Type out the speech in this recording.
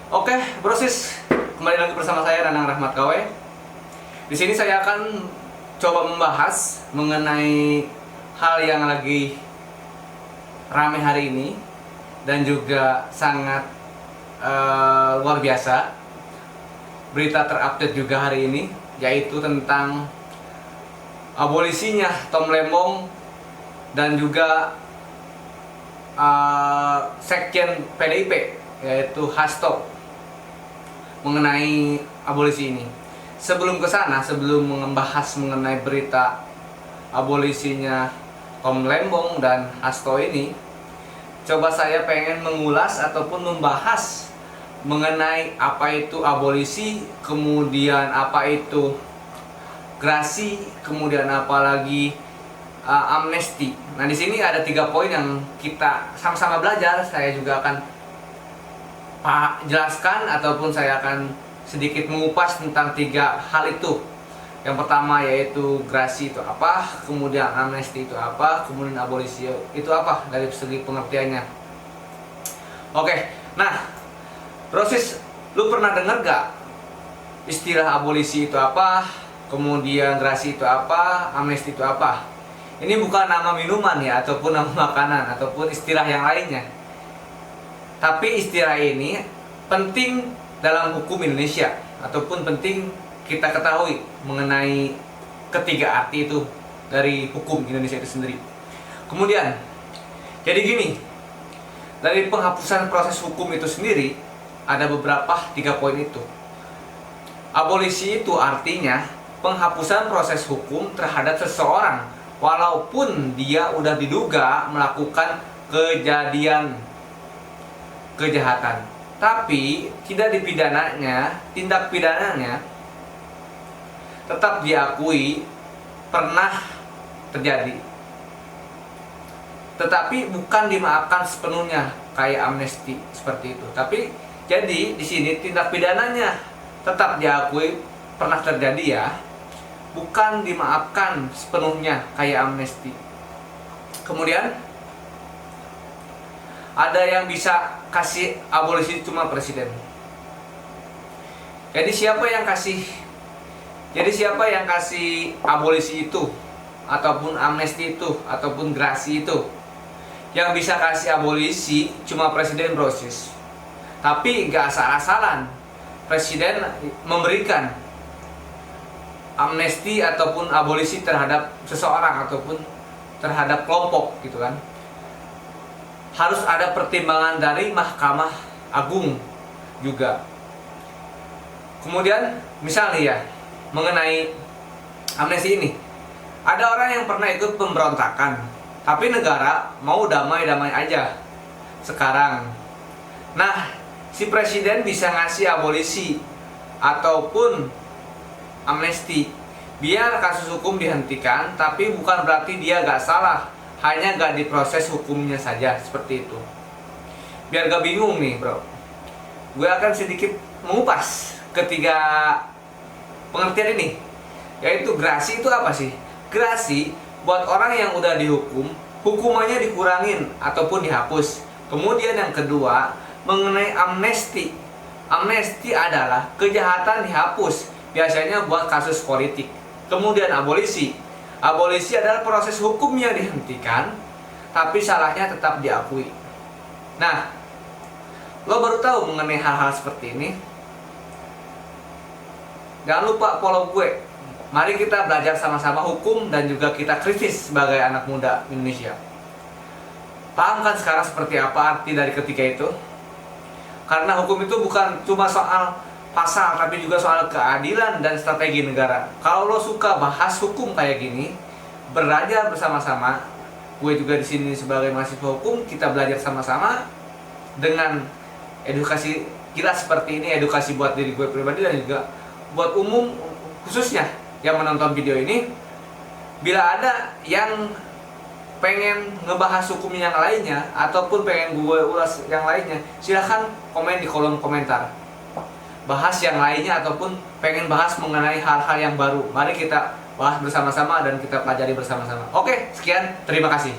Oke, Brosis, kembali lagi bersama saya Nanang Rahmat KW. Di sini saya akan coba membahas mengenai hal yang lagi ramai hari ini dan juga sangat luar biasa. Berita terupdate juga hari ini, yaitu tentang abolisinya Tom Lembong dan juga Sekjen PDIP, yaitu Hasto, mengenai abolisi ini. Sebelum ke sana, sebelum membahas mengenai berita abolisinya Tom Lembong dan Hasto ini, coba saya pengen mengulas ataupun membahas mengenai apa itu abolisi, kemudian apa itu grasi, kemudian apa lagi amnesti. Nah, di sini ada 3 poin yang kita sama-sama belajar. Saya juga akan jelaskan ataupun saya akan sedikit mengupas tentang 3 hal itu. Yang pertama yaitu grasi itu apa, kemudian amnesti itu apa, kemudian abolisi itu apa dari segi pengertiannya. Oke, nah proses, lu pernah dengar gak istilah abolisi itu apa, kemudian grasi itu apa, amnesti itu apa? Ini bukan nama minuman ya, ataupun nama makanan, ataupun istilah yang lainnya. Tapi istilah ini penting dalam hukum Indonesia, ataupun penting kita ketahui mengenai ketiga arti itu dari hukum Indonesia itu sendiri. Kemudian, jadi gini, dari penghapusan proses hukum itu sendiri ada beberapa 3 poin itu. Abolisi itu artinya penghapusan proses hukum terhadap seseorang walaupun dia udah diduga melakukan kejahatan, tapi tidak dipidananya, tindak pidananya tetap diakui pernah terjadi, tetapi bukan dimaafkan sepenuhnya kayak amnesti seperti itu. Tapi jadi di sini tindak pidananya tetap diakui pernah terjadi ya, bukan dimaafkan sepenuhnya kayak amnesti. Kemudian ada yang bisa kasih abolisi cuma presiden. Jadi siapa yang kasih abolisi itu ataupun amnesti itu ataupun grasi itu? Yang bisa kasih abolisi cuma presiden, Brosis. Tapi gak asal-asalan presiden memberikan amnesti ataupun abolisi terhadap seseorang ataupun terhadap kelompok gitu kan. Harus ada pertimbangan dari Mahkamah Agung juga. Kemudian misalnya ya, mengenai amnesti ini, ada orang yang pernah ikut pemberontakan, tapi negara mau damai-damai aja sekarang. Nah, si presiden bisa ngasih abolisi ataupun amnesti biar kasus hukum dihentikan, tapi bukan berarti dia gak salah, hanya gak diproses hukumnya saja, seperti itu. Biar gak bingung nih bro, gue akan sedikit mengupas ketiga pengertian ini. Yaitu grasi itu apa sih? Grasi buat orang yang udah dihukum, hukumannya dikurangin ataupun dihapus. Kemudian yang kedua, mengenai amnesti. Amnesti adalah kejahatan dihapus, biasanya buat kasus politik. Kemudian abolisi. Abolisi adalah proses hukum yang dihentikan, tapi salahnya tetap diakui. Nah, lo baru tahu mengenai hal-hal seperti ini? Jangan lupa follow gue. Mari kita belajar sama-sama hukum dan juga kita kritis sebagai anak muda Indonesia. Paham kan sekarang seperti apa arti dari ketiga itu? Karena hukum itu bukan cuma soal pasal, tapi juga soal keadilan dan strategi negara. Kalau lo suka bahas hukum kayak gini, belajar bersama-sama. Gue juga di sini sebagai mahasiswa hukum, kita belajar sama-sama dengan edukasi kita seperti ini, edukasi buat diri gue pribadi dan juga buat umum khususnya yang menonton video ini. Bila ada yang pengen ngebahas hukum yang lainnya ataupun pengen gue ulas yang lainnya, silahkan komen di kolom komentar. Bahas yang lainnya ataupun pengen bahas mengenai hal-hal yang baru, mari kita bahas bersama-sama dan kita pelajari bersama-sama. Oke, sekian, terima kasih.